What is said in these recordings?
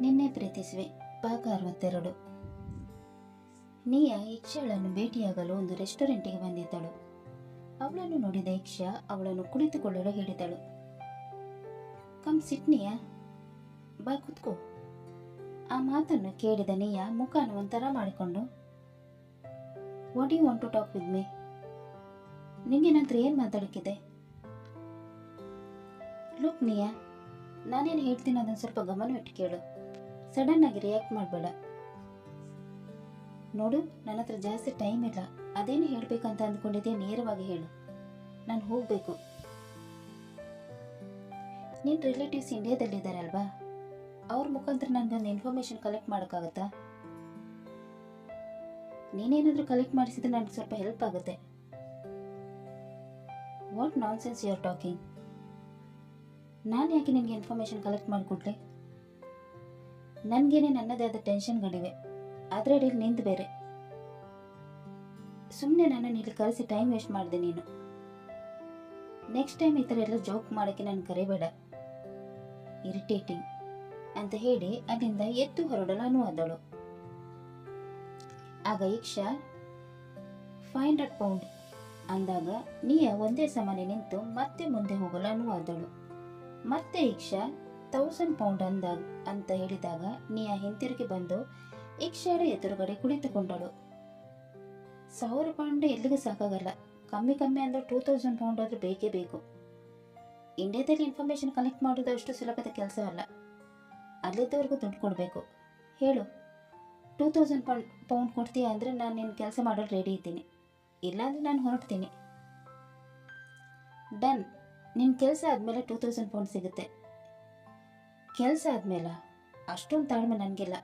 ನಿನ್ನೆ ಪ್ರೀತಿಸುವೆ ಭಾಗ 62. ನೀಯಾ ಇಕ್ಷಾಳನ್ನು ಭೇಟಿಯಾಗಲು ಒಂದು ರೆಸ್ಟೋರೆಂಟಿಗೆ ಬಂದಿದ್ದಳು. ಅವಳನ್ನು ನೋಡಿದ ಇಕ್ಷಾ ಅವಳನ್ನು ಕುಳಿತುಕೊಳ್ಳಲು ಹೇಳಿದಳು. ಕಮ್ ಸಿಟ್ ನೀಯಾ, ಬಾ ಕುತ್ಕೋ. ಆ ಮಾತನ್ನು ಕೇಳಿದ ನೀಯಾ ಮುಖಾನ ಒಂಥರ ಮಾಡಿಕೊಂಡು, what you want to talk with me? ನಿಂಗೆ ನಂತರ ಏನು ಮಾತಾಡೋಕ್ಕಿದೆ? ಲುಕ್ ನೀಯಾ, ನಾನೇನು ಹೇಳ್ತೀನಿ ಅದನ್ನು ಸ್ವಲ್ಪ ಗಮನವಿಟ್ಟು ಕೇಳು. ಸಡನ್ ಆಗಿ ರಿಯಾಕ್ಟ್ ಮಾಡಬೇಡ. ನೋಡು, ನನ್ನ ಹತ್ರ ಜಾಸ್ತಿ ಟೈಮ್ ಇಲ್ಲ. ಅದೇನು ಹೇಳಬೇಕಂತ ಅಂದ್ಕೊಂಡಿದ್ದೆ ನೇರವಾಗಿ ಹೇಳು. ನಾನು ಹೋಗಬೇಕು. ನಿನ್ನ ರಿಲೇಟಿವ್ಸ್ ಇಂಡಿಯಾದಲ್ಲಿದ್ದಾರಲ್ವಾ, ಅವ್ರ ಮುಖಾಂತರ ನನಗೊಂದು ಇನ್ಫಾರ್ಮೇಶನ್ ಕಲೆಕ್ಟ್ ಮಾಡೋಕ್ಕಾಗತ್ತಾ? ನೀನೇನಾದರೂ ಕಲೆಕ್ಟ್ ಮಾಡಿಸಿದ್ರೆ ನನಗೆ ಸ್ವಲ್ಪ ಹೆಲ್ಪ್ ಆಗುತ್ತೆ. What nonsense you are talking? ನಾನು ಯಾಕೆ ನಿನಗೆ ಇನ್ಫಾರ್ಮೇಶನ್ ಕಲೆಕ್ಟ್ ಮಾಡಿಕೊಡ್ಲಿ? ನನಗೇನೆ ನನ್ನದೇ ಆದ ಟೆನ್ಷನ್ಗಳಿವೆ, ಅದರಲ್ಲಿ ನಿಂದು ಬೇರೆ. ಸುಮ್ಮನೆ ನನ್ನನ್ನು ಇಲ್ಲಿ ಕರೆಸಿ ಟೈಮ್ ವೇಸ್ಟ್ ಮಾಡಿದೆ ನೀನು. ನೆಕ್ಸ್ಟ್ ಟೈಮ್ ಈ ಥರ ಎಲ್ಲ ಜೋಕ್ ಮಾಡೋಕ್ಕೆ ನಾನು ಕರಿಬೇಡ. ಇರಿಟೇಟಿಂಗ್ ಅಂತ ಹೇಳಿ ಅಲ್ಲಿಂದ ಎದ್ದು ಹೊರಡಲು ಅನುವಾದಳು. ಆಗ ಇಕ್ಷಾ 500 ಪೌಂಡ್ ಅಂದಾಗ ನೀಯಾ ಒಂದೇ ಸಮನೆ ನಿಂತು ಮತ್ತೆ ಮುಂದೆ ಹೋಗಲು ಅನುವಾದಳು. ಮತ್ತೆ ಇಕ್ಷಾ 1000 ಪೌಂಡ್ ಅಂದಾಗ ಅಂತ ಹೇಳಿದಾಗ ನೀಯಾ ಹಿಂತಿರುಗಿ ಬಂದು ಇಕ್ಷಾಳ ಎದುರುಗಡೆ ಕುಳಿತುಕೊಂಡಳು. 1000 ಪೌಂಡ್ ಎಲ್ಲಿಗೂ ಸಾಕಾಗಲ್ಲ. ಕಮ್ಮಿ ಅಂದ್ರೆ 2000 ಪೌಂಡ್ ಆದರೂ ಬೇಕೇ ಬೇಕು. ಇಂಡಿಯಾದಲ್ಲಿ ಇನ್ಫಾರ್ಮೇಶನ್ ಕಲೆಕ್ಟ್ ಮಾಡೋದು ಅಷ್ಟು ಸುಲಭದ ಕೆಲಸವಲ್ಲ. ಅಲ್ಲಿದ್ದವರೆಗೂ ದುಡ್ಡು ಕೊಡಬೇಕು. ಹೇಳು, 2000 ಪೌಂಡ್ ಕೊಡ್ತೀಯ ಅಂದರೆ ನಾನು ನಿನ್ನ ಕೆಲಸ ಮಾಡಲು ರೆಡಿ ಇದ್ದೀನಿ. ಇಲ್ಲಾಂದರೆ ನಾನು ಹೊರಡ್ತೀನಿ. ಡನ್. ನಿನ್ನ ಕೆಲಸ ಆದಮೇಲೆ 2000 ಪೌಂಡ್ ಸಿಗುತ್ತೆ. ಕೆಲಸ ಆದಮೇಲೆ ಅಷ್ಟೊಂದು ತಾಳ್ಮೆ ನನಗಿಲ್ಲ.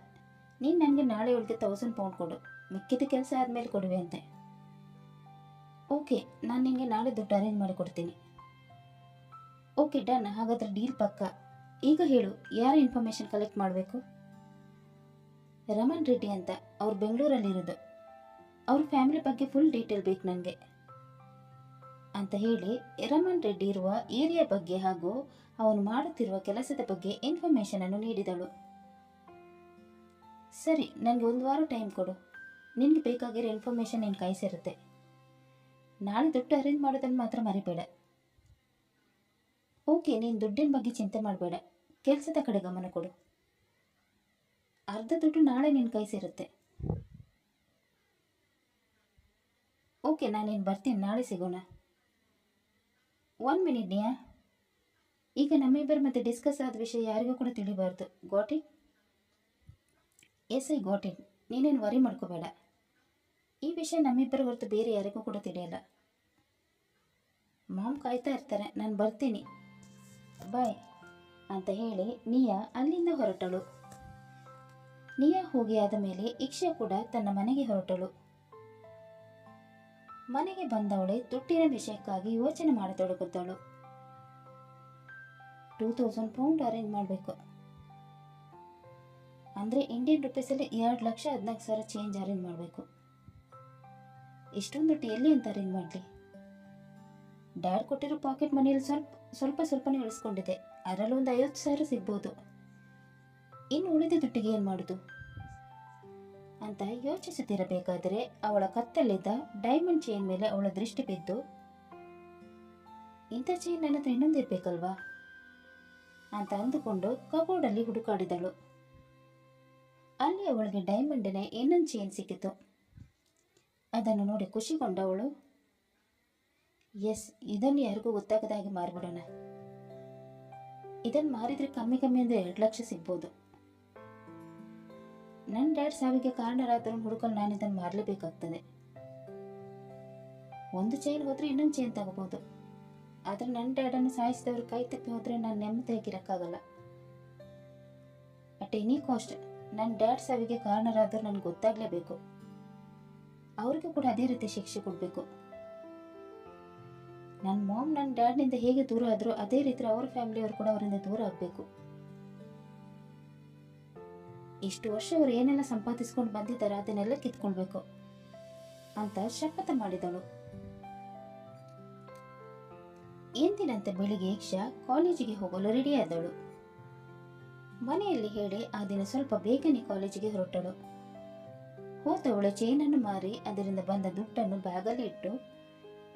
ನೀನು ನನಗೆ ನಾಳೆ ಒಳಗೆ 1000 ಪೌಂಡ್ ಕೊಡು. ಮಿಕ್ಕಿದ ಕೆಲಸ ಆದಮೇಲೆ ಕೊಡುವೆ ಅಂತೆ. ಓಕೆ, ನಾನು ನಿನಗೆ ನಾಳೆ ದುಡ್ಡು ಅರೇಂಜ್ ಮಾಡಿ ಕೊಡ್ತೀನಿ. Okay done. ಹಾಗಾದರೆ ಡೀಲ್ ಪಕ್ಕ. ಈಗ ಹೇಳು, ಯಾರ ಇನ್ಫಾರ್ಮೇಶನ್ ಕಲೆಕ್ಟ್ ಮಾಡಬೇಕು? ರಮನ್ ರೆಡ್ಡಿ ಅಂತ, ಅವ್ರು ಬೆಂಗಳೂರಲ್ಲಿರೋದು. ಅವ್ರ ಫ್ಯಾಮಿಲಿ ಬಗ್ಗೆ ಫುಲ್ ಡೀಟೇಲ್ ಬೇಕು ನನಗೆ ಅಂತ ಹೇಳಿ ರಮನ್ ರೆಡ್ಡಿ ಇರುವ ಏರಿಯಾ ಬಗ್ಗೆ ಹಾಗೂ ಅವನು ಮಾಡುತ್ತಿರುವ ಕೆಲಸದ ಬಗ್ಗೆ ಇನ್ಫಾರ್ಮೇಶನ್ ಅನ್ನು ನೀಡಿದಳು. ಸರಿ, ನನಗೆ 1 ವಾರ ಟೈಮ್ ಕೊಡು. ನಿನಗೆ ಬೇಕಾಗಿರೋ ಇನ್ಫಾರ್ಮೇಶನ್ ನಿನ್ನ ಕೈ ಸೇರುತ್ತೆ. ನಾಳೆ ದುಡ್ಡು ಅರೇಂಜ್ ಮಾಡೋದನ್ನು ಮಾತ್ರ ಮರಿಬೇಡ. ಓಕೆ, ನೀನು ದುಡ್ಡಿನ ಬಗ್ಗೆ ಚಿಂತೆ ಮಾಡಬೇಡ. ಕೆಲಸದ ಕಡೆ ಗಮನ ಕೊಡು. ಅರ್ಧ ದುಡ್ಡು ನಾಳೆ ನಿನ್ನ ಕೈ ಸೇರುತ್ತೆ. ಓಕೆ, ನಾನೇನು ಬರ್ತೀನಿ. ನಾಳೆ ಸಿಗೋಣ. 1 ಮಿನಿಟ್ ನೀಯಾ. ಈಗ ನಮ್ಮಿಬ್ಬರ ಮತ್ತೆ ಡಿಸ್ಕಸ್ ಆದ ವಿಷಯ ಯಾರಿಗೂ ಕೂಡ ತಿಳಿಬಾರ್ದು. Got it? Yes, I got it. ನೀನೇನು ವರಿ ಮಾಡ್ಕೋಬೇಡ. ಈ ವಿಷಯ ನಮ್ಮಿಬ್ಬರ ಹೊರತು ಬೇರೆ ಯಾರಿಗೂ ಕೂಡ ತಿಳಿಯಲ್ಲ. ಮಾಮ್ ಕಾಯ್ತಾ ಇರ್ತಾರೆ. ನಾನು ಬರ್ತೀನಿ, ಬಾಯ್ ಅಂತ ಹೇಳಿ ನೀಯಾ ಅಲ್ಲಿಂದ ಹೊರಟಳು. ನೀಯಾ ಹೋಗಿ ಆದ ಮೇಲೆ ಇಕ್ಷಾ ಕೂಡ ತನ್ನ ಮನೆಗೆ ಹೊರಟಳು. ಮನೆಗೆ ಬಂದವಳೆ ದುಡ್ಡಿನ ವಿಷಯಕ್ಕಾಗಿ ಯೋಚನೆ ಮಾಡತೊಡಗಿದ್ದಳು. 2000 ಪೌಂಡ್ ಅರೇಂಜ್ ಮಾಡಬೇಕು ಅಂದರೆ ಇಂಡಿಯನ್ ರುಪೀಸಲ್ಲಿ 2,14,000 ಚೇಂಜ್ ಅರೇಂಜ್ ಮಾಡಬೇಕು. ಇಷ್ಟೊಂದು ದುಡ್ಡು ಎಲ್ಲಿ ಅಂತ ಅರೇಂಜ್ ಮಾಡಲಿ? ಡ್ಯಾಡ್ ಕೊಟ್ಟಿರೋ ಪಾಕೆಟ್ ಮನಿಯಲ್ಲಿ ಸ್ವಲ್ಪನೇ ಉಳಿಸ್ಕೊಂಡಿದೆ. ಅದರಲ್ಲಿ ಒಂದು 50,000 ಸಿಗ್ಬೋದು. ಇನ್ನು ಉಳಿದ ದುಡ್ಡಿಗೆ ಏನು ಮಾಡೋದು ಅಂತ ಯೋಚಿಸುತ್ತಿರಬೇಕಾದರೆ ಅವಳ ಕತ್ತಲ್ಲಿದ್ದ ಡೈಮಂಡ್ ಚೈನ್ ಮೇಲೆ ಅವಳ ದೃಷ್ಟಿ ಬಿದ್ದು, ಇಂಥ ಚೈನ್ ನನ್ನ ಹತ್ರ ಇನ್ನೊಂದು ಇರಬೇಕಲ್ವಾ ಅಂತ ಅಂದುಕೊಂಡು ಕಬೋರ್ಡಲ್ಲಿ ಹುಡುಕಾಡಿದಳು. ಅಲ್ಲಿ ಅವಳಿಗೆ ಡೈಮಂಡಿನ ಇನ್ನೊಂದು ಚೈನ್ ಸಿಕ್ಕಿತು. ಅದನ್ನು ನೋಡಿ ಖುಷಿಗೊಂಡವಳು, ಎಸ್, ಇದನ್ನು ಯಾರಿಗೂ ಗೊತ್ತಾಗದ ಹಾಗೆ ಮಾರಿಬಿಡೋಣ. ಇದನ್ನು ಮಾರಿದರೆ ಕಮ್ಮಿ ಅಂದರೆ 2 ಲಕ್ಷ ಸಿಗ್ಬೋದು. ನನ್ನ ಡ್ಯಾಡ್ ಸಾವಿಗೆ ಕಾರಣರಾದರೂ ಹುಡುಕಲು ನಾನು ಇದನ್ನು ಮಾರಲೇಬೇಕಾಗ್ತದೆ. ಒಂದು ಚೈನ್ ಹೋದರೆ ಇನ್ನೊಂದು ಚೈನ್ ತಗೋಬೋದು. ಆದರೆ ನನ್ನ ಡ್ಯಾಡನ್ನು ಸಾಯಿಸಿದವರು ಕೈ ತಪ್ಪಿ ಹೋದರೆ ನಾನು ನೆಮ್ಮದಿಯಾಗಿರೋಕ್ಕಾಗಲ್ಲ. ಅಟ್ ಎನಿ ಕಾಸ್ಟ್ ನನ್ನ ಡ್ಯಾಡ್ ಸಾವಿಗೆ ಕಾರಣರಾದರೂ ನನಗೆ ಗೊತ್ತಾಗಲೇಬೇಕು. ಅವ್ರಿಗೂ ಕೂಡ ಅದೇ ರೀತಿ ಶಿಕ್ಷೆ ಕೊಡಬೇಕು. ನನ್ನ ಮಾಮ್ ನನ್ನ ಡ್ಯಾಡ್ನಿಂದ ಹೇಗೆ ದೂರ ಆದರೂ ಅದೇ ರೀತಿ ಅವ್ರ ಫ್ಯಾಮಿಲಿಯವರು ಕೂಡ ಅವರಿಂದ ದೂರ ಆಗಬೇಕು. ಇಷ್ಟು ವರ್ಷ ಅವರು ಏನೆಲ್ಲ ಸಂಪಾದಿಸ್ಕೊಂಡು ಬಂದಿದ್ದಾರೆ ಅದನ್ನೆಲ್ಲ ಕಿತ್ಕೊಳ್ಬೇಕು ಅಂತ ಶಪಥ ಮಾಡಿದಳು. ಎಂದಿನಂತೆ ಬೆಳಿಗ್ಗೆ ಇಕ್ಷಾ ಕಾಲೇಜಿಗೆ ಹೋಗಲು ರೆಡಿಯಾದಳು. ಮನೆಯಲ್ಲಿ ಹೇಳಿ ಆ ದಿನ ಸ್ವಲ್ಪ ಬೇಗನೆ ಕಾಲೇಜಿಗೆ ಹೊರಟಳು. ಹೋದವಳು ಚೈನನ್ನು ಮಾರಿ ಅದರಿಂದ ಬಂದ ದುಡ್ಡನ್ನು ಬ್ಯಾಗಲ್ಲಿ ಇಟ್ಟು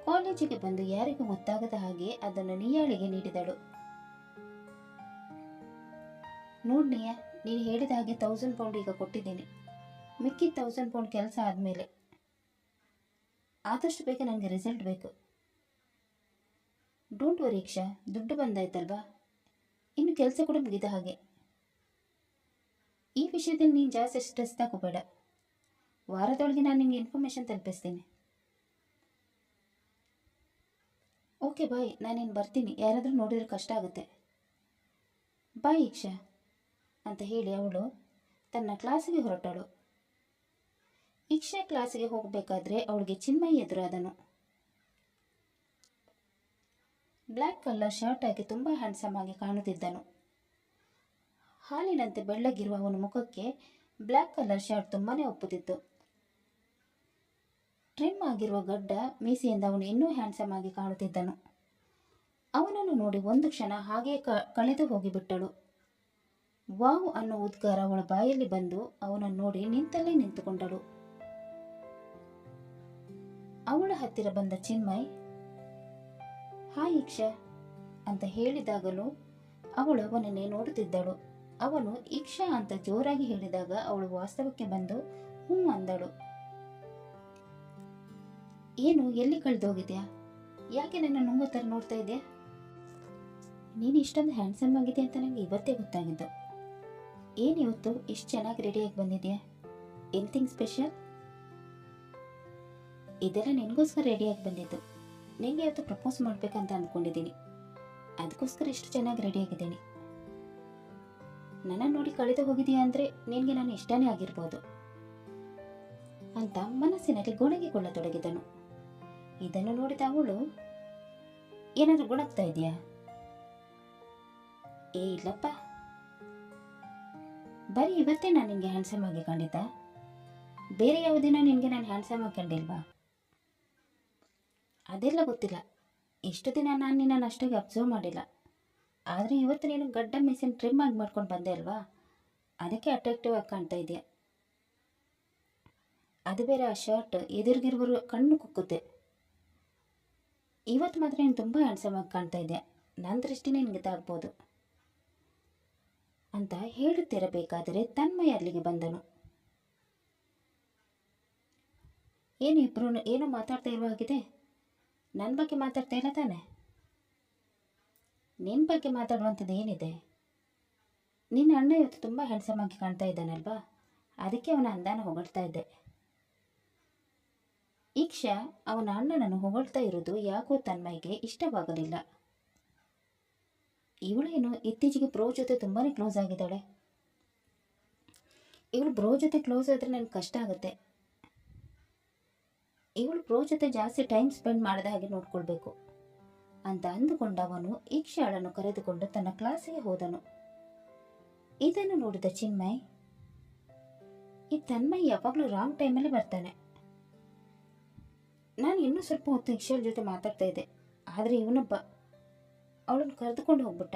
ಕಾಲೇಜಿಗೆ ಬಂದು ಯಾರಿಗೂ ಗೊತ್ತಾಗದ ಹಾಗೆ ಅದನ್ನು ನಿಯಾಳಿಗೆ ನೀಡಿದಳು. ನೋಡ್ನಿಯ, ನೀನು ಹೇಳಿದ ಹಾಗೆ 1000 ಪೌಂಡ್ ಈಗ ಕೊಟ್ಟಿದ್ದೀನಿ. ಮಿಕ್ಕಿ 1000 ಪೌಂಡ್ ಕೆಲಸ ಆದಮೇಲೆ ಆದಷ್ಟು ಬೇಗ ನನಗೆ ರಿಸಲ್ಟ್ ಬೇಕು. ಡೋಂಟ್ ವರಿ ಇಕ್ಷಾ, ದುಡ್ಡು ಬಂದಾಯ್ತಲ್ವಾ, ಇನ್ನು ಕೆಲಸ ಕೂಡ ಮುಗಿದ ಹಾಗೆ. ಈ ವಿಷಯದಲ್ಲಿ ನೀನು ಜಾಸ್ತಿ ಸ್ಟ್ರೆಸ್ ತಗೋಬೇಡ. ವಾರದೊಳಗೆ ನಾನು ನಿಮಗೆ ಇನ್ಫಾರ್ಮೇಷನ್ ತಲುಪಿಸ್ತೀನಿ. ಓಕೆ ಬಾಯ್, ನಾನೇನು ಬರ್ತೀನಿ. ಯಾರಾದರೂ ನೋಡಿದ್ರೆ ಕಷ್ಟ ಆಗುತ್ತೆ. ಬಾಯ್ ಇಕ್ಷಾ ಅಂತ ಹೇಳಿ ಅವಳು ತನ್ನ ಕ್ಲಾಸಿಗೆ ಹೊರಟಳು. ಇಕ್ಷಾ ಕ್ಲಾಸಿಗೆ ಹೋಗಬೇಕಾದ್ರೆ ಅವಳಿಗೆ ಚಿನ್ಮಯ್ ಎದುರಾದನು. ಬ್ಲ್ಯಾಕ್ ಕಲರ್ ಶರ್ಟ್ ಹಾಕಿ ತುಂಬ ಹ್ಯಾಂಡ್ಸಮ್ ಆಗಿ ಕಾಣುತ್ತಿದ್ದನು. ಹಾಲಿನಂತೆ ಬೆಳ್ಳಗಿರುವ ಅವನ ಮುಖಕ್ಕೆ ಬ್ಲ್ಯಾಕ್ ಕಲರ್ ಶರ್ಟ್ ತುಂಬಾನೇ ಒಪ್ಪುತ್ತಿತ್ತು. ಟ್ರಿಮ್ ಆಗಿರುವ ಗಡ್ಡ ಮೀಸೆಯಿಂದ ಅವನು ಇನ್ನೂ ಹ್ಯಾಂಡ್ಸಮ್ ಆಗಿ ಕಾಣುತ್ತಿದ್ದನು. ಅವನನ್ನು ನೋಡಿ ಒಂದು ಕ್ಷಣ ಹಾಗೆ ಕಳೆದು ಹೋಗಿಬಿಟ್ಟಳು. ವಾವ್ ಅನ್ನೋ ಉದ್ಗಾರ ಅವಳ ಬಾಯಲ್ಲಿ ಬಂದು ಅವನನ್ನು ನೋಡಿ ನಿಂತಲ್ಲೇ ನಿಂತುಕೊಂಡಳು. ಅವಳ ಹತ್ತಿರ ಬಂದ ಚಿನ್ಮಯ್ ಹಾಯ್ ಇಕ್ಷಾ ಅಂತ ಹೇಳಿದಾಗಲೂ ಅವಳು ಅವನನ್ನೇ ನೋಡುತ್ತಿದ್ದಳು. ಅವನು ಇಕ್ಷಾ ಅಂತ ಜೋರಾಗಿ ಹೇಳಿದಾಗ ಅವಳು ವಾಸ್ತವಕ್ಕೆ ಬಂದು ಹ್ಞೂ ಅಂದಳು. ಏನು, ಎಲ್ಲಿ ಕಳೆದೋಗಿದ್ಯಾ? ಯಾಕೆ ನನ್ನ ನುಂಗೋ ಥರ ನೋಡ್ತಾ ಇದೆಯಾ? ನೀನು ಇಷ್ಟೊಂದು ಹ್ಯಾಂಡ್ಸಮ್ ಆಗಿದೆ ಅಂತ ನನಗೆ ಇವತ್ತೇ ಗೊತ್ತಾಗಿದ್ದು. ಏನಿವತ್ತು ಇಷ್ಟು ಚೆನ್ನಾಗಿ ರೆಡಿಯಾಗಿ ಬಂದಿದ್ಯಾ? Anything special? ಇದೆಲ್ಲ ನಿನಗೋಸ್ಕರ ರೆಡಿಯಾಗಿ ಬಂದಿದ್ದು. ನಿನಗೆ ಇವತ್ತು ಪ್ರಪೋಸ್ ಮಾಡಬೇಕಂತ ಅಂದ್ಕೊಂಡಿದ್ದೀನಿ. ಅದಕ್ಕೋಸ್ಕರ ಇಷ್ಟು ಚೆನ್ನಾಗಿ ರೆಡಿಯಾಗಿದ್ದೀನಿ. ನನ್ನ ನೋಡಿ ಕಳೆದು ಹೋಗಿದೆಯಾ ಅಂದರೆ ನಿನಗೆ ನಾನು ಇಷ್ಟನೇ ಆಗಿರ್ಬೋದು ಅಂತ ಮನಸ್ಸಿನಲ್ಲಿ ಗೊಣಗಿಕೊಳ್ಳತೊಡಗಿದನು. ಇದನ್ನು ನೋಡಿದ ಅವಳು, ಏನಾದರೂ ಗುಣಗ್ತಾ ಇದೆಯಾ? ಇಲ್ಲಪ್ಪ, ಬರೀ ಇವತ್ತೇ ನಾನು ನಿನಗೆ ಹ್ಯಾಂಡ್ಸಮ್ ಆಗಿ ಕಂಡಿದ್ದ? ಬೇರೆ ಯಾವುದಿನ ನಿನಗೆ ನಾನು ಹ್ಯಾಂಡ್ಸಮ್ ಆಗಿ ಕಂಡಿಲ್ವಾ? ಅದೆಲ್ಲ ಗೊತ್ತಿಲ್ಲ. ಇಷ್ಟು ದಿನ ನಾನು ನಿನ್ನನ್ನು ಅಷ್ಟಾಗಿ ಅಬ್ಸರ್ವ್ ಮಾಡಿಲ್ಲ. ಆದರೆ ಇವತ್ತು ನೀನು ಗಡ್ಡ ಮೀಸೆನ ಟ್ರಿಮ್ ಆಗಿ ಮಾಡ್ಕೊಂಡು ಬಂದೆ ಅಲ್ವಾ, ಅದಕ್ಕೆ ಅಟ್ರಾಕ್ಟಿವ್ ಆಗಿ ಕಾಣ್ತಾ ಇದೆಯಾ. ಅದು ಬೇರೆ ಆ ಶರ್ಟ್ ಎದುರಿಗಿರುವರು ಕಣ್ಣು ಕುಕ್ಕುತ್ತೆ. ಇವತ್ತು ಮಾತ್ರ ನೀನು ತುಂಬ ಹ್ಯಾಂಡ್ಸಮ್ ಆಗಿ ಕಾಣ್ತಾ ಇದೆಯಾ. ನನ್ನ ದೃಷ್ಟಿನೇ ನಿನಗೆ ತಾಗ್ಬೋದು ಅಂತ ಹೇಳುತ್ತಿರಬೇಕಾದರೆ ತನ್ಮಯ ಅಲ್ಲಿಗೆ ಬಂದನು. ಏನು ಇಬ್ರು ಏನೋ ಮಾತಾಡ್ತಾ ಇರುವ ಹಾಗಿದೆ. ನನ್ನ ಬಗ್ಗೆ ಮಾತಾಡ್ತಾ ಇಲ್ಲ ತಾನೆ? ನಿನ್ನ ಬಗ್ಗೆ ಮಾತಾಡುವಂಥದ್ದು ಏನಿದೆ? ನಿನ್ನ ಅಣ್ಣ ಇವತ್ತು ತುಂಬ ಹ್ಯಾಂಡ್ಸಮ್ ಆಗಿ ಕಾಣ್ತಾ ಇದ್ದಾನಲ್ವಾ, ಅದಕ್ಕೆ ಅವನ ಅಂದಾನ ಹೊಗಳ್ತಾ ಇದ್ದೆ. ಇಕ್ಷಾ ಅವನ ಅಣ್ಣನನ್ನು ಹೊಗಳ್ತಾ ಇರೋದು ಯಾಕೋ ತನ್ಮಯ್ಗೆ ಇಷ್ಟವಾಗಲಿಲ್ಲ. ಇವಳೇನು ಇತ್ತೀಚೆಗೆ ಬ್ರೋ ಜೊತೆ ತುಂಬಾ ಕ್ಲೋಸ್ ಆಗಿದ್ದಾಳೆ. ಇವಳು ಬ್ರೋ ಜೊತೆ ಕ್ಲೋಸ್ ಆದರೆ ನನಗೆ ಕಷ್ಟ ಆಗುತ್ತೆ. ಇವಳು ಬ್ರೋ ಜೊತೆ ಜಾಸ್ತಿ ಟೈಮ್ ಸ್ಪೆಂಡ್ ಮಾಡದ ಹಾಗೆ ನೋಡ್ಕೊಳ್ಬೇಕು ಅಂತ ಅಂದುಕೊಂಡವನು ಇಕ್ಷಾಳನ್ನು ಕರೆದುಕೊಂಡು ತನ್ನ ಕ್ಲಾಸಿಗೆ ಹೋದನು. ಇದನ್ನು ನೋಡಿದ ಚಿನ್ಮಯ್, ಈ ತನ್ಮಯ್ ಯಾವಾಗಲೂ ರಾಂಗ್ ಟೈಮಲ್ಲಿ ಬರ್ತಾನೆ. ನಾನು ಇನ್ನೂ ಸ್ವಲ್ಪ ಹೊತ್ತು ಇಕ್ಷಾಳ ಜೊತೆ ಮಾತಾಡ್ತಾ ಇದ್ದೆ, ಆದರೆ ಇವನೊಬ್ಬ ಅವಳನ್ನು ಕರೆದುಕೊಂಡು ಹೋಗ್ಬಿಟ್ಟ.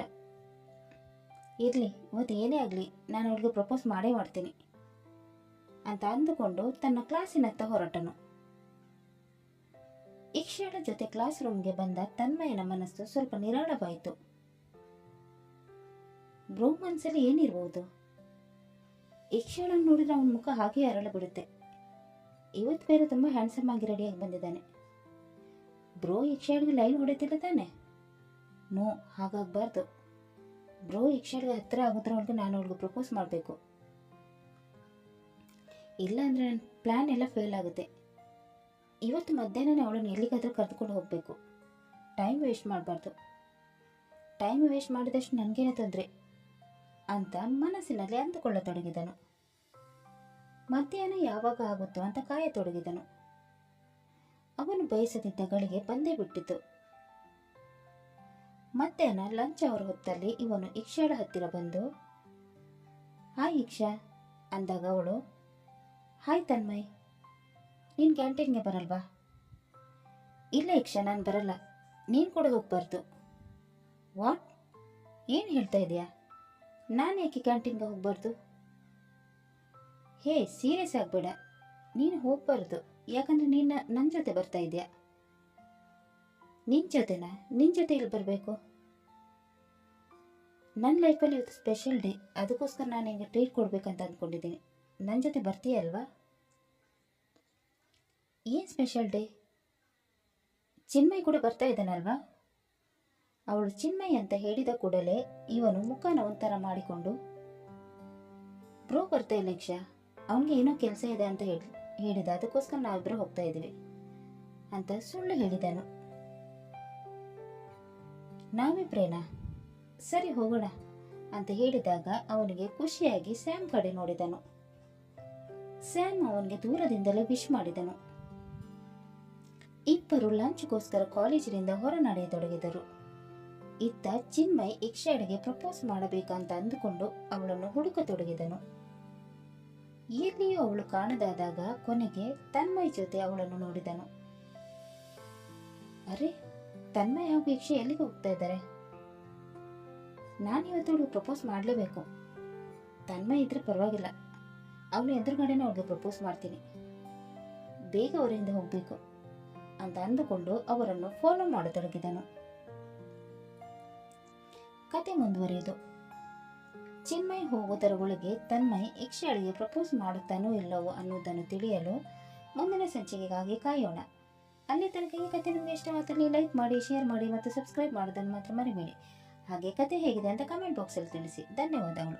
ಇರಲಿ, ಇವತ್ತು ಏನೇ ಆಗಲಿ ನಾನು ಅವಳಿಗೆ ಪ್ರಪೋಸ್ ಮಾಡೇ ಮಾಡ್ತೀನಿ ಅಂತ ಅಂದುಕೊಂಡು ತನ್ನ ಕ್ಲಾಸಿನತ್ತ ಹೊರಟನು. ಇಕ್ಷಾಳ ಜೊತೆ ಕ್ಲಾಸ್ ರೂಮ್ಗೆ ಬಂದ ತನ್ಮಯನ ಮನಸ್ಸು ಸ್ವಲ್ಪ ನಿರಾಳವಾಯಿತು. ಬ್ರೋ ಮನಸ್ಸಲ್ಲಿ ಏನಿರ್ಬೋದು? ಇಕ್ಷಾಳನ್ನು ನೋಡಿದ್ರೆ ಅವನ ಮುಖ ಹಾಗೆ ಅರಳ ಬಿಡುತ್ತೆ. ಇವತ್ತು ಬೇರೆ ತುಂಬ ಹ್ಯಾಂಡ್ಸಮ್ ಆಗಿ ರೆಡಿಯಾಗಿ ಬಂದಿದ್ದಾನೆ. ಬ್ರೋ ಇಕ್ಷಾಳಿಗೆ ಲೈನ್ ಹೊಡೆತಿಲ್ಲ ತಾನೆ? ನೋ, ಹಾಗಾಗಬಾರ್ದು. ಬ್ರೋ ಇಕ್ಷಾಳಿಗೆ ಹತ್ತಿರ ಆಗೋದ್ರೊಳಗೆ ನಾನು ಅವಳಿಗೆ ಪ್ರಪೋಸ್ ಮಾಡಬೇಕು. ಇಲ್ಲ ಅಂದರೆ ನನ್ನ ಪ್ಲ್ಯಾನ್ ಎಲ್ಲ ಫೇಲ್ ಆಗುತ್ತೆ. ಇವತ್ತು ಮಧ್ಯಾಹ್ನನೇ ಅವಳನ್ನು ಎಲ್ಲಿಗಾದರೂ ಕರೆದುಕೊಂಡು ಹೋಗಬೇಕು. ಟೈಮ್ ವೇಸ್ಟ್ ಮಾಡಬಾರ್ದು. ಟೈಮ್ ವೇಸ್ಟ್ ಮಾಡಿದಷ್ಟು ನನಗೇನೆ ತೊಂದರೆ ಅಂತ ಮನಸ್ಸಿನಲ್ಲಿ ಅಂದುಕೊಳ್ಳತೊಡಗಿದನು. ಮಧ್ಯಾಹ್ನ ಯಾವಾಗ ಆಗುತ್ತೋ ಅಂತ ಕಾಯತೊಡಗಿದನು. ಅವನು ಬಯಸದಿದ್ದ ಗಳಿಗೆ ಬಂದೇ ಬಿಟ್ಟಿತು. ಮಧ್ಯಾಹ್ನ ಲಂಚ್ ಅವರ್ ಹೊತ್ತಲ್ಲಿ ಇವನು ಇಕ್ಷಾಳ ಹತ್ತಿರ ಬಂದು ಹಾಯ್ ಇಕ್ಷಾ ಅಂದಾಗ ಅವಳು, ಹಾಯ್ ತನ್ಮಯ್, ನೀನು ಕ್ಯಾಂಟೀನ್ಗೆ ಬರಲ್ವಾ? ಇಲ್ಲ ಇಕ್ಷಾ, ನಾನು ಬರಲ್ಲ. ನೀನು ಕೂಡ ಹೋಗ್ಬಾರ್ದು. ವಾಟ್? ಏನು ಹೇಳ್ತಾ ಇದೆಯಾ? ನಾನು ಯಾಕೆ ಕ್ಯಾಂಟೀನ್ಗೆ ಹೋಗ್ಬಾರ್ದು? ಹೇ, ಸೀರಿಯಸ್ ಆಗಬೇಡ. ನೀನು ಹೋಗ್ಬಾರ್ದು, ಯಾಕಂದ್ರೆ ನೀನು ನನ್ನ ಜೊತೆ ಬರ್ತಾ ಇದೆಯಾ. ನಿನ್ನ ಜೊತೆನಾ? ನಿನ್ನ ಜೊತೆ ಇಲ್ಲಿ ಬರಬೇಕು? ನನ್ನ ಲೈಫಲ್ಲಿ ಇವತ್ತು ಸ್ಪೆಷಲ್ ಡೇ, ಅದಕ್ಕೋಸ್ಕರ ನಾನು ನಿಮಗೆ ಟ್ರೀಟ್ ಕೊಡಬೇಕಂತ ಅಂದ್ಕೊಂಡಿದ್ದೀನಿ. ನನ್ನ ಜೊತೆ ಬರ್ತೀಯಲ್ವಾ? ಏನು ಸ್ಪೆಷಲ್ ಡೇ? ಚಿನ್ಮಯ್ ಕೂಡ ಬರ್ತಾ ಇದ್ದಾನಲ್ವಾ? ಅವಳು ಚಿನ್ಮಯ್ ಅಂತ ಹೇಳಿದ ಕೂಡಲೇ ಇವನು ಮುಖನ ಒಂಥರ ಮಾಡಿಕೊಂಡು, ಬ್ರೋ ಬರ್ತಾ ಇಲ್ಲ ಇಕ್ಷಾ, ಅವನಿಗೆ ಏನೋ ಕೆಲಸ ಇದೆ ಅಂತ ಹೇಳಿದ, ಅದಕ್ಕೋಸ್ಕರ ನಾವಿಬ್ಬರು ಹೋಗ್ತಾ ಇದ್ದೀವಿ ಅಂತ ಸುಳ್ಳು ಹೇಳಿದನು. ನಾವಿಬ್ರೇನಾ? ಸರಿ ಹೋಗೋಣ ಅಂತ ಹೇಳಿದಾಗ ಅವನಿಗೆ ಖುಷಿಯಾಗಿ ಸ್ಯಾಮ್ ಕಡೆ ನೋಡಿದನು. ಸ್ಯಾಮ್ ಅವನಿಗೆ ದೂರದಿಂದಲೇ ವಿಶ್ ಮಾಡಿದನು. ಇಬ್ಬರು ಲಂಚ್ಗೋಸ್ಕರ ಕಾಲೇಜಿನಿಂದ ಹೊರ ನಡೆಯತೊಡಗಿದರು. ಇತ್ತ ಚಿನ್ಮಯ್ ಇಕ್ಷಾಳಿಗೆ ಪ್ರಪೋಸ್ ಮಾಡಬೇಕಂತ ಅಂದುಕೊಂಡು ಅವಳನ್ನು ಹುಡುಕತೊಡಗಿದನು. ಎಲ್ಲಿಯೂ ಅವಳು ಕಾಣದಾದಾಗ ಕೊನೆಗೆ ತನ್ಮಯ್ ಜೊತೆ ಅವಳನ್ನು ನೋಡಿದನು. ಅರೆ, ತನ್ಮಯ್ ಹಾಗೂ ಇಕ್ಷೆ ಎಲ್ಲಿಗೆ ಹೋಗ್ತಾ ಇದ್ದಾರೆ? ನಾನಿವತ್ತು ಅವಳು ಪ್ರಪೋಸ್ ಮಾಡಲೇಬೇಕು. ತನ್ಮಯ್ ಇದ್ರೆ ಪರವಾಗಿಲ್ಲ, ಅವಳು ಎದುರುಗಡೆನೇ ಅವಳಿಗೆ ಪ್ರಪೋಸ್ ಮಾಡ್ತೀನಿ, ಬೇಗ ಅವರಿಂದ ಹೋಗ್ಬೇಕು ಅಂತ ಅಂದುಕೊಂಡು ಅವರನ್ನು ಫಾಲೋ ಮಾಡತೊಡಗಿದನು. ಕತೆ ಮುಂದುವರಿಯಿತು. ಚಿನ್ಮಯ್ ಹೋಗುವುದರ ಒಳಗೆ ತನ್ಮಯ್ ಇಕ್ಷಾಳಿಗೆ ಪ್ರಪೋಸ್ ಮಾಡುತ್ತಾನೋ ಇಲ್ಲವೋ ಅನ್ನೋದನ್ನು ತಿಳಿಯಲು ಮುಂದಿನ ಸಂಚಿಕೆಗಾಗಿ ಕಾಯೋಣ. ಅಲ್ಲಿ ತನಕ ಈ ಕತೆ ನಿಮಗೆ ಇಷ್ಟವಾದಲ್ಲಿ ಲೈಕ್ ಮಾಡಿ, ಶೇರ್ ಮಾಡಿ ಮತ್ತು ಸಬ್ಸ್ಕ್ರೈಬ್ ಮಾಡೋದನ್ನು ಮಾತ್ರ ಮರಿಬೇಡಿ. ಹಾಗೆ ಕತೆ ಹೇಗಿದೆ ಅಂತ ಕಮೆಂಟ್ ಬಾಕ್ಸಲ್ಲಿ ತಿಳಿಸಿ. ಧನ್ಯವಾದಗಳು.